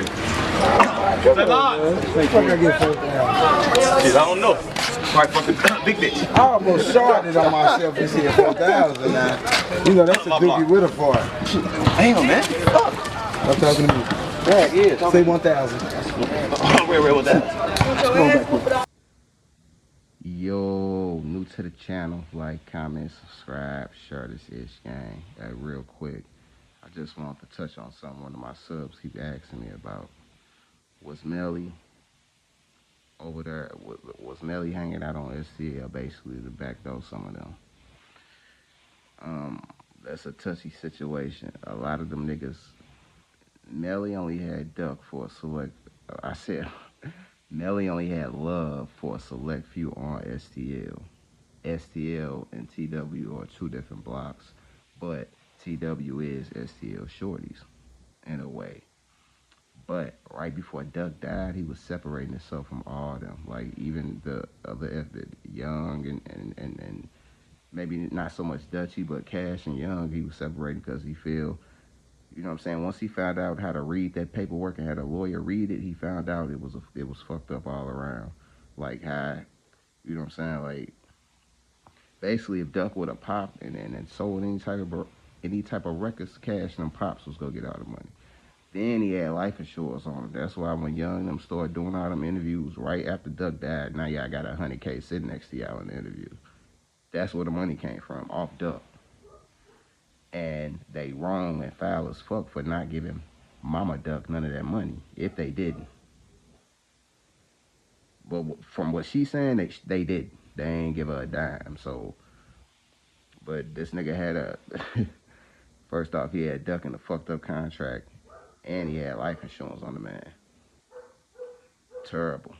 crazy. Say live. What the fuck I get 4,000? Shit, I don't know. Probably fucking big bitch. I almost shorted on myself this here 4,000 now. You know, that's a dookie with a fart. Damn, man. Fuck. I'm talking to me. Yeah. Say 1,000. Where was that? Yo, new to the channel, like, comment, subscribe, share this ish gang. Real quick, I just want to touch on something one of my subs keep asking me about. Was Melly over there, was Melly hanging out on STL basically to backdoor some of them? That's a touchy situation. A lot of them niggas, Melly only had duck for a select, I said, Melly only had love for a select few on STL. STL and TW are two different blocks, but TW is STL shorties in a way. But right before Duck died, he was separating himself from all of them. Like even the other Young and maybe not so much Dutchy, but Cash and Young, he was separating because he feel, you know what I'm saying, once he found out how to read that paperwork and had a lawyer read it, he found out it was fucked up all around. Like how, you know what I'm saying, like basically if Duck would have popped and sold any type of records, Cash and them pops was gonna get all the money. Then he had life insurance on him. That's why when Young and them started doing all them interviews right after Duck died, now y'all got 100K sitting next to y'all in the interview. That's where the money came from, off Duck. And they wrong and foul as fuck for not giving Mama Duck none of that money, if they didn't. But from what she's saying, they did. They ain't give her a dime, so. But this nigga had a, first off, he had Duck in a fucked up contract, and he had life insurance on the man. Terrible.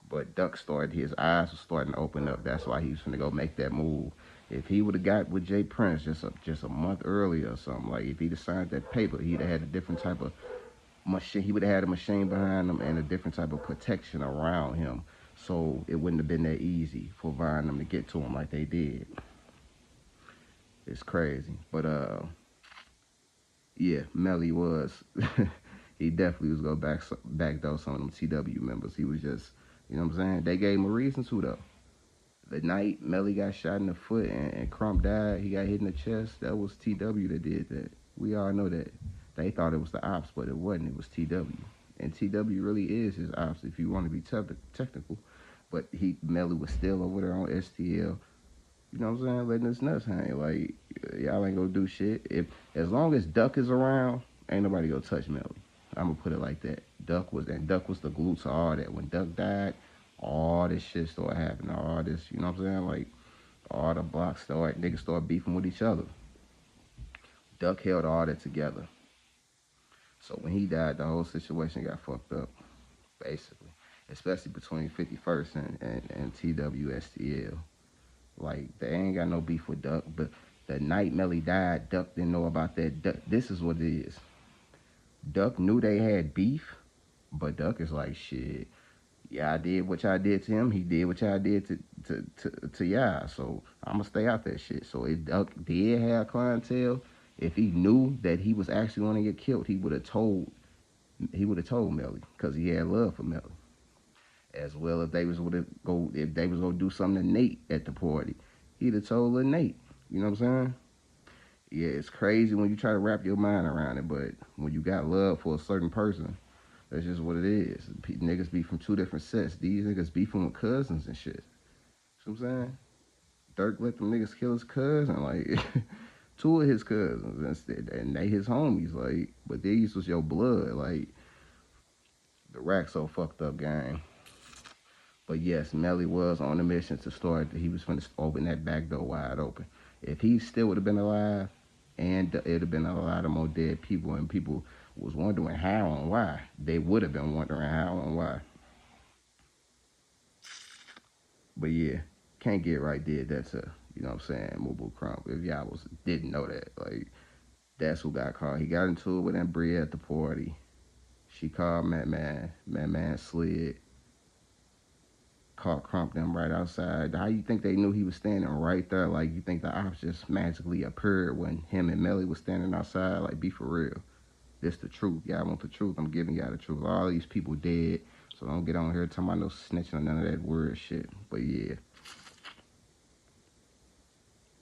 But Duck started, his eyes were starting to open up. That's why he was finna go make that move. If he would have got with Jay Prince just a month earlier or something, like if he'd have signed that paper, he'd have had a different type of machine. He would have had a machine behind him and a different type of protection around him. So it wouldn't have been that easy for Vine them to get to him like they did. It's crazy. But yeah, Melly was he definitely was gonna backdoor some of them TW members. He was just, you know what I'm saying? They gave him a reason to though. The night Melly got shot in the foot and Crump died, he got hit in the chest, that was TW that did that. We all know that. They thought it was the ops, but it wasn't. It was TW. And TW really is his ops if you want to be technical. But Melly was still over there on STL. You know what I'm saying? Letting his nuts hang. Like, y'all ain't gonna do shit. As long as Duck is around, ain't nobody gonna touch Melly. I'm gonna put it like that. Duck was the glue to all that. When Duck died, all this shit started happening. All this, you know what I'm saying? Like, all the blocks niggas started beefing with each other. Duck held all that together. So when he died, the whole situation got fucked up, basically. Especially between 51st and TWSTL. Like, they ain't got no beef with Duck, but the night Melly died, Duck didn't know about that. This is what it is. Duck knew they had beef, but Duck is like, shit, yeah, I did what y'all did to him. He did what y'all did to y'all. So I'm going to stay out that shit. So if Duck did have clientele, if he knew that he was actually going to get killed, he would have told Melly because he had love for Melly. As well, if they was gonna do something to Nate at the party, he'd have told little Nate. You know what I'm saying? Yeah, it's crazy when you try to wrap your mind around it, but when you got love for a certain person, that's just what it is. Niggas be from two different sets. These niggas beefing with cousins and shit. See what I'm saying? Dirk let them niggas kill his cousin, like two of his cousins instead, and they his homies, like. But these was your blood, like. The rack so fucked up, gang. But yes, Melly was on a mission to start. He was going to open that back door wide open. If he still would have been alive, and it would have been a lot of more dead people, and people was wondering how and why, they would have been wondering how and why. But yeah, can't get right did that to, you know what I'm saying, Mubu Crump. If y'all didn't know that, like, that's who got caught. He got into it with Aunt Bria at the party. She called Man slid. Caught Crump them right outside. How you think they knew he was standing right there? Like, you think the ops just magically appeared when him and Melly was standing outside? Like, be for real. This the truth. Y'all want the truth. I'm giving y'all the truth. All these people dead. So don't get on here talking about no snitching or none of that weird shit. But yeah.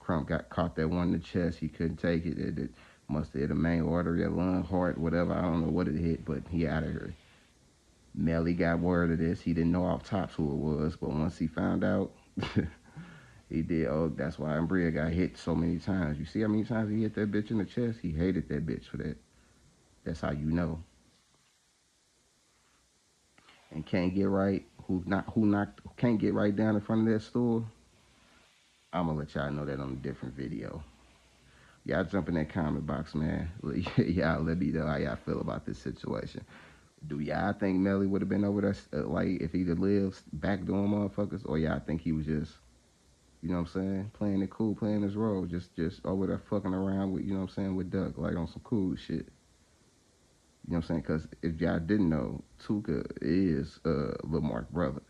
Crump got caught that one in the chest. He couldn't take it. It must have hit a main artery, a lung, heart, whatever. I don't know what it hit, but he out of here. Melly got word of this. He didn't know off tops who it was, but once he found out, he did. Oh, that's why Umbria got hit so many times. You see how many times he hit that bitch in the chest? He hated that bitch for that. That's how you know. And can't get right. Can't get right down in front of that store. I'm gonna let y'all know that on a different video. Y'all jump in that comment box, man. Y'all let me know how y'all feel about this situation. Do y'all think Melly would have been over there, like, if he'd have lived back doing motherfuckers? Or y'all think he was just, you know what I'm saying, playing it cool, playing his role, just over there fucking around with, you know what I'm saying, with Duck, like on some cool shit? You know what I'm saying? Because if y'all didn't know, Tuka is Lil Mark brother.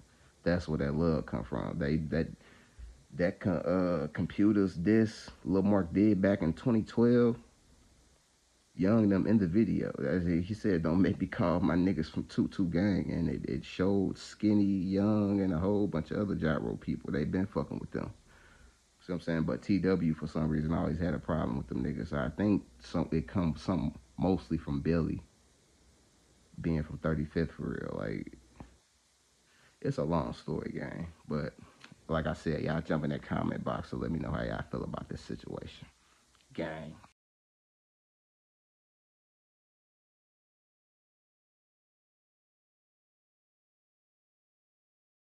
That's where that love come from. Computers this Lil Mark did back in 2012. Young them in the video. He said, "Don't make me call my niggas from 2-2 gang," and it showed Skinny, Young, and a whole bunch of other gyro people. They been fucking with them. See what I'm saying? But TW for some reason always had a problem with them niggas. I think it comes some mostly from Billy being from 35th for real. Like, it's a long story, gang. But like I said, y'all jump in that comment box to let me know how y'all feel about this situation. Gang.